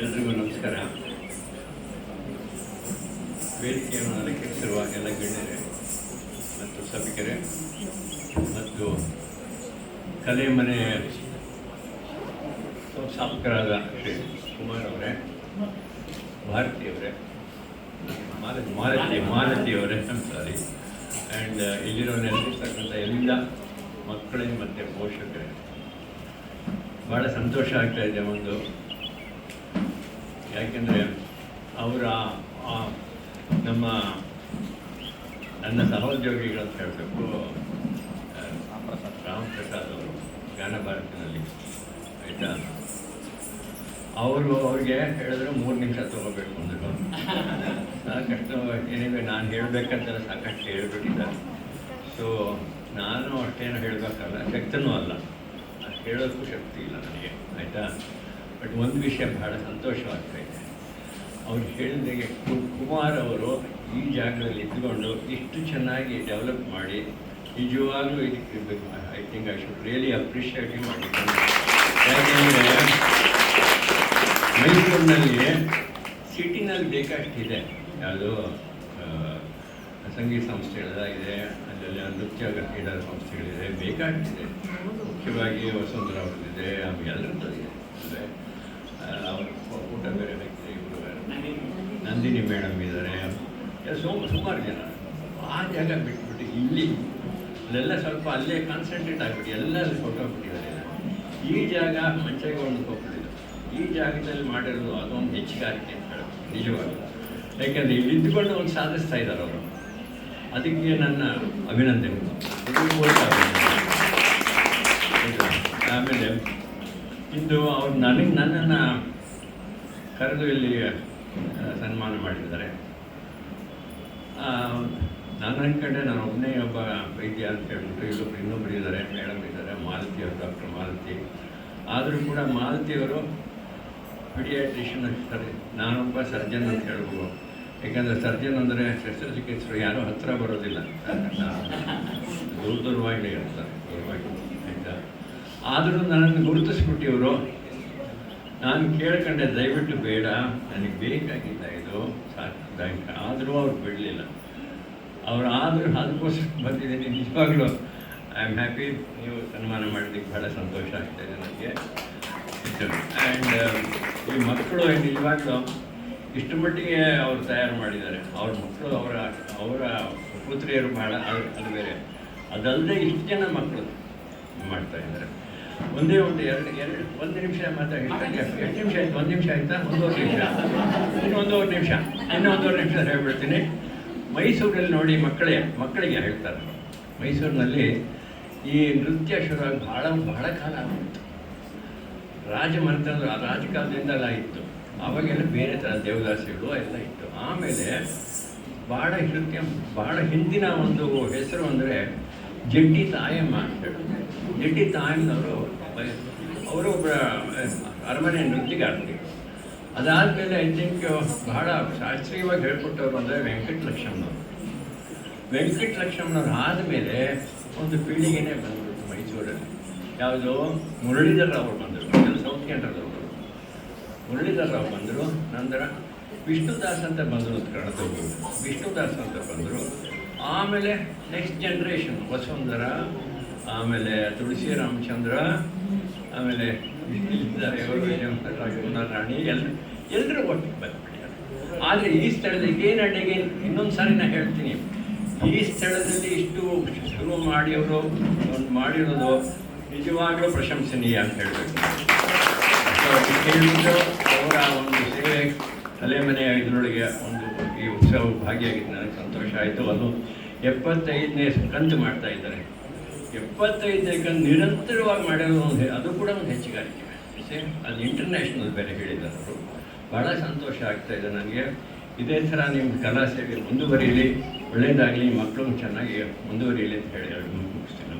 ಎಲ್ರಿಗೂ ನಮಸ್ಕಾರ. ವೇದಿಕೆಯನ್ನು ಅಲಂಕರಿಸಿರುವ ಎಲ್ಲ ಗಣ್ಯರೇ ಮತ್ತು ಸಭಿಕರೇ ಮತ್ತು ಕಲೆ ಮನೆಯ ಸಂಸ್ಥಾಪಕರಾದ ಶ್ರೀ ಕುಮಾರ್ ಅವರೇ, ಭಾರತಿಯವರೇ, ಮಾಲತಿಯವರೇ, ಸಾರಿ, ಆ್ಯಂಡ್ ಇಲ್ಲಿರೋ ನೆಲೆಸಿರ್ತಕ್ಕಂಥ ಎಲ್ಲ ಮಕ್ಕಳೇ ಮತ್ತು ಪೋಷಕರೇ, ಭಾಳ ಸಂತೋಷ ಆಗ್ತಾಯಿದೆ. ಒಂದು ಯಾಕೆಂದರೆ ಅವರ ನನ್ನ ಸಹೋದ್ಯೋಗಿಗಳಂತ ಹೇಳಬೇಕು, ರಾಮಪ್ರಸಾದ್ ಅವರು ಗಾನ ಭಾರತಿನಲ್ಲಿ, ಆಯಿತಾ, ಅವ್ರಿಗೆ ಹೇಳಿದ್ರು 3 ನಿಮಿಷ ತೊಗೋಬೇಕು ಅಂದರು. ಸಾಕಷ್ಟು ಏನಿವೆ ನಾನು ಹೇಳಬೇಕಂತೆಲ್ಲ ಸಾಕಷ್ಟು ಹೇಳ್ಬಿಟ್ಟಿದ್ದಾರೆ. ಸೊ ನಾನು ಅಷ್ಟೇನು ಹೇಳಬೇಕಲ್ಲ, ಶಕ್ತನೂ ಅಲ್ಲ, ಅಷ್ಟು ಹೇಳೋಕ್ಕೂ ಶಕ್ತಿ ಇಲ್ಲ ನನಗೆ, ಆಯಿತಾ. ಬಟ್ ಒಂದು ವಿಷಯ ಭಾಳ ಸಂತೋಷವಾಗ್ತಾಯಿದೆ. ಅವ್ರು ಹೇಳಿದಾಗೆ ಕುಮಾರ್ ಅವರು ಈ ಜಾಗದಲ್ಲಿ ಇದ್ದುಕೊಂಡು ಇಷ್ಟು ಚೆನ್ನಾಗಿ ಡೆವಲಪ್ ಮಾಡಿ ನಿಜವಾಗ್ಲೂ ಇದಕ್ಕೆ I think I should really appreciate ಮಾಡಿದ್ದೀನಿ. ಯಾಕೆಂದರೆ ಮೈಸೂರಿನಲ್ಲಿ ಸಿಟಿನಲ್ಲಿ ಬೇಕಷ್ಟಿದೆ, ಯಾವುದು ಸಂಗೀತ ಸಂಸ್ಥೆಗಳೆಲ್ಲ ಇದೆ, ಅಲ್ಲೆಲ್ಲ ನೃತ್ಯ ಕ್ರೀಡಾ ಸಂಸ್ಥೆಗಳಿದೆ, ಬೇಕಾಗ್ತಿದೆ. ಮುಖ್ಯವಾಗಿ ವಸುಂಧರ ಅವ್ರದ್ದಿದೆ, ಆಮೇಲೆ ಎಲ್ಲರದ್ದು ಇದೆ. ಅವ್ರ ಊಟ ಬೇರೆ ಬೇಕಿದೆ, ಇವರು ಬೇರೆ, ನಂದಿನಿ ಮೇಡಮ್ ಇದ್ದಾರೆ, ಸುಮಾರು ಜನ. ಆ ಜಾಗ ಬಿಟ್ಬಿಟ್ಟು ಅಲ್ಲೆಲ್ಲ ಸ್ವಲ್ಪ ಅಲ್ಲೇ ಕಾನ್ಸಂಟ್ರೇಟ್ ಆಗಿಬಿಟ್ಟು ಎಲ್ಲ ಕೊಟ್ಟೋಗ್ಬಿಟ್ಟಿದ್ದಾರೆ. ಈ ಜಾಗ ಮಂಚೆಗೆ ಒಂದು ಕೊಟ್ಟಿದ್ದು, ಈ ಜಾಗದಲ್ಲಿ ಮಾಡಿರೋದು ಅದೊಂದು ಹೆಚ್ಚುಗಾರಿಕೆ ಅಂತ ಹೇಳೋದು ನಿಜವಾಗ್ಲೂ. ಯಾಕೆಂದರೆ ಇಲ್ಲಿ ಇದ್ದುಕೊಂಡು ಒಂದು ಸಾಧಿಸ್ತಾ ಇದ್ದಾರೆ ಅವರು, ಅದಕ್ಕೆ ನನ್ನ ಅಭಿನಂದನೆ. ಆಮೇಲೆ ಇಂದು ಅವ್ರು ನನ್ನನ್ನು ಕರೆದು ಇಲ್ಲಿ ಸನ್ಮಾನ ಮಾಡಿದ್ದಾರೆ. ನಾನು ಅಂದ್ಕೊಂಡೆ ನಾನು ಒಬ್ಬನೇ ಒಬ್ಬ ವೈದ್ಯ ಅಂತ ಹೇಳ್ಬಿಟ್ಟು ಇನ್ನೊಬ್ಬರು ಇದ್ದಾರೆ, ಮೇಡಮ್ ಇದ್ದಾರೆ, ಮಾಲತಿ ಅವರು, ಡಾಕ್ಟರ್ ಮಾಲತಿ. ಆದರೂ ಕೂಡ ಮಾಲತಿಯವರು ಪಿಡಿಯಾಟ್ರಿಷನ್, ನಾನೊಬ್ಬ ಸರ್ಜನ್ ಅಂತ ಹೇಳ್ಬೋದು. ಯಾಕಂದರೆ ಸರ್ಜನ್ ಅಂದರೆ ಶಸ್ತ್ರಚಿಕಿತ್ಸರು ಯಾರೂ ಹತ್ತಿರ ಬರೋದಿಲ್ಲ, ದೂರವಾಗಿ ಇರ್ತಾರೆ, ದೂರವಾಗಿ, ಆಯಿತಾ. ಆದರೂ ನನ್ನನ್ನು ಗುರುತಿಸ್ಬಿಟ್ಟಿವರು. ನಾನು ಕೇಳ್ಕೊಂಡೆ, ದಯವಿಟ್ಟು ಬೇಡ, ನನಗೆ ಬೇಕಾಗಿಲ್ಲ ಇದು, ಸಾಕು ಬ್ಯಾಂಕ್. ಆದರೂ ಅವ್ರು ಬಿಡಲಿಲ್ಲ. ಆದರೂ ಅದಕ್ಕೋಸ್ಕರ ಬಂದಿದ್ದೀನಿ. ನಿಜವಾಗ್ಲೂ ಐ ಆಮ್ ಹ್ಯಾಪಿ. ನೀವು ಸನ್ಮಾನ ಮಾಡಿದ್ದಕ್ಕೆ ಭಾಳ ಸಂತೋಷ ಆಗ್ತಾಯಿದೆ ನನಗೆ. ಆ್ಯಂಡ್ ಈ ಮಕ್ಕಳು ನಿಜವಾಗ್ಲೂ ಇಷ್ಟು ಮಟ್ಟಿಗೆ ಅವರು ತಯಾರು ಮಾಡಿದ್ದಾರೆ. ಅವ್ರ ಮಕ್ಕಳು, ಅವರ ಪುತ್ರಿಯರು ಭಾಳ, ಅದು ಬೇರೆ. ಅದಲ್ಲದೆ ಇಷ್ಟು ಜನ ಮಕ್ಕಳು ಮಾಡ್ತಾಯಿದ್ದಾರೆ. ಒಂದು ನಿಮಿಷ ಮಾತಾಡಿ. ಎಷ್ಟು ನಿಮಿಷ ಆಯಿತು? 1 ನಿಮಿಷ ಆಯಿತಾ? 1.5 ನಿಮಿಷ, ಇನ್ನೂ 1.5 ನಿಮಿಷ ಹೇಳ್ಬಿಡ್ತೀನಿ. ಮೈಸೂರಲ್ಲಿ ನೋಡಿ, ಮಕ್ಕಳಿಗೆ ಹೇಳ್ತಾರೆ, ಮೈಸೂರಿನಲ್ಲಿ ಈ ನೃತ್ಯ ಶುರುವಾಗಿ ಬಹಳ ಕಾಲ ಆಗಿತ್ತು. ರಾಜಕಾಲದಿಂದೆಲ್ಲ ಇತ್ತು. ಆವಾಗೆಲ್ಲ ಬೇರೆ ಥರ ದೇವದಾಸಿಗಳು ಎಲ್ಲ ಇತ್ತು. ಆಮೇಲೆ ಭಾಳ ಹಿಂದಿನ ಒಂದು ಹೆಸರು ಅಂದರೆ ಜಡ್ಡಿ ತಾಯಮ್ಮ ಅಂತ ಹೇಳಿ. ಜಡ್ಡಿ ತಾಯಮ್ಮನವರು ಒಬ್ಬ ಅರಮನೆ ನೃತ್ಯಗಾರ್ತಿ. ಅದಾದಮೇಲೆ ಐ ಥಿಂಕ್ ಬಹಳ ಶಾಸ್ತ್ರೀಯವಾಗಿ ಹೇಳ್ಕೊಟ್ಟವ್ರು ಅಂದರೆ ವೆಂಕಟಲಕ್ಷ್ಮಣವ್ರು ಆದಮೇಲೆ ಒಂದು ಪೀಳಿಗೆನೇ ಬಂದ್ಬಿಡ್ತು ಮೈಸೂರಲ್ಲಿ. ಯಾವುದು ಮುರಳೀಧರ್ ಅವರು ಬಂದರು, ಸೌತ್ ಕೇಂದ್ರದವರು. ಮುರಳೀಧರ್ ರಾವ್ ಬಂದರು. ನಂತರ ವಿಷ್ಣುದಾಸ್ ಅಂತ ಬಂದರು, ಕನ್ನಡದವರು ವಿಷ್ಣುದಾಸ್ ಅಂತ ಬಂದರು. ಆಮೇಲೆ ನೆಕ್ಸ್ಟ್ ಜನ್ರೇಷನ್ ವಸುಂಧರ, ಆಮೇಲೆ ತುಳಸಿ ರಾಮಚಂದ್ರ, ಆಮೇಲೆ ರಾಜಕುಮಾರ್ ರಾಣಿ, ಎಲ್ಲರೂ ಒಟ್ಟಿಗೆ ಬಂದ್ಬಿಟ್ಟಿದ್ದಾರೆ. ಆದರೆ ಈ ಸ್ಥಳದಲ್ಲಿ ಏನಡ್ಡೆಗೆ ಇನ್ನೊಂದು ಸಾರಿ ನಾನು ಹೇಳ್ತೀನಿ, ಈ ಸ್ಥಳದಲ್ಲಿ ಇಷ್ಟು ಶುರು ಮಾಡಿ ಅವರು ಮಾಡಿರೋದು ನಿಜವಾಗ್ಲೂ ಪ್ರಶಂಸನೀಯ ಅಂತ ಹೇಳಬೇಕು. ಹೇಳಿದ್ದು ಅವರ ಒಂದು ಸೇವೆ, ಕಲೆಮನೆಯ ಇದರೊಳಗೆ ಒಂದು ಈ ಉತ್ಸವ ಭಾಗಿಯಾಗಿದ್ದು ನನಗೆ ಸಂತೋಷ ಆಯಿತು. ಅದು 75ನೇ ಕಂತು ಮಾಡ್ತಾ ಇದ್ದಾರೆ. 75ನೇ ಕಂತು ನಿರಂತರವಾಗಿ ಮಾಡಿರೋದು ಅದು ಕೂಡ ಒಂದು ಹೆಚ್ಚುಗಾರಿಕೆ. ಅದು ಇಂಟರ್ನ್ಯಾಷನಲ್ ಬೇರೆ ಹೇಳಿದ್ದಾರೆ ಅವರು. ಭಾಳ ಸಂತೋಷ ಆಗ್ತಾಯಿದೆ ನನಗೆ. ಇದೇ ಥರ ನಿಮ್ಮ ಕಲಾ ಸೇವೆ ಮುಂದುವರಿಯಲಿ, ಒಳ್ಳೆಯದಾಗಲಿ, ಮಕ್ಕಳು ಚೆನ್ನಾಗಿ ಮುಂದುವರಿಯಲಿ ಅಂತ ಹೇಳಿ ಮುಗಿಸ್ತೀನಿ.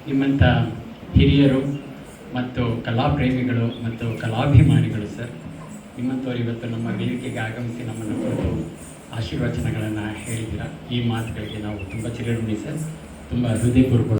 ನಿಮ್ಮಂಥ ಹಿರಿಯರು ಮತ್ತು ಕಲಾಪ್ರೇಮಿಗಳು ಮತ್ತು ಕಲಾಭಿಮಾನಿಗಳು ಸರ್, ನಿಮ್ಮಂಥವ್ರು ಇವತ್ತು ನಮ್ಮ ವೇದಿಕೆಗೆ ಆಗಮಿಸಿ ನಮ್ಮನ್ನು ಕುರಿತು ಆಶೀರ್ವಚನಗಳನ್ನು ಹೇಳಿದ್ದೀರಾ. ಈ ಮಾತುಗಳಿಗೆ ನಾವು ತುಂಬ ಚಿರಋಣಿ ಸರ್. ತುಂಬ ಹೃದಯಪೂರ್ವಕ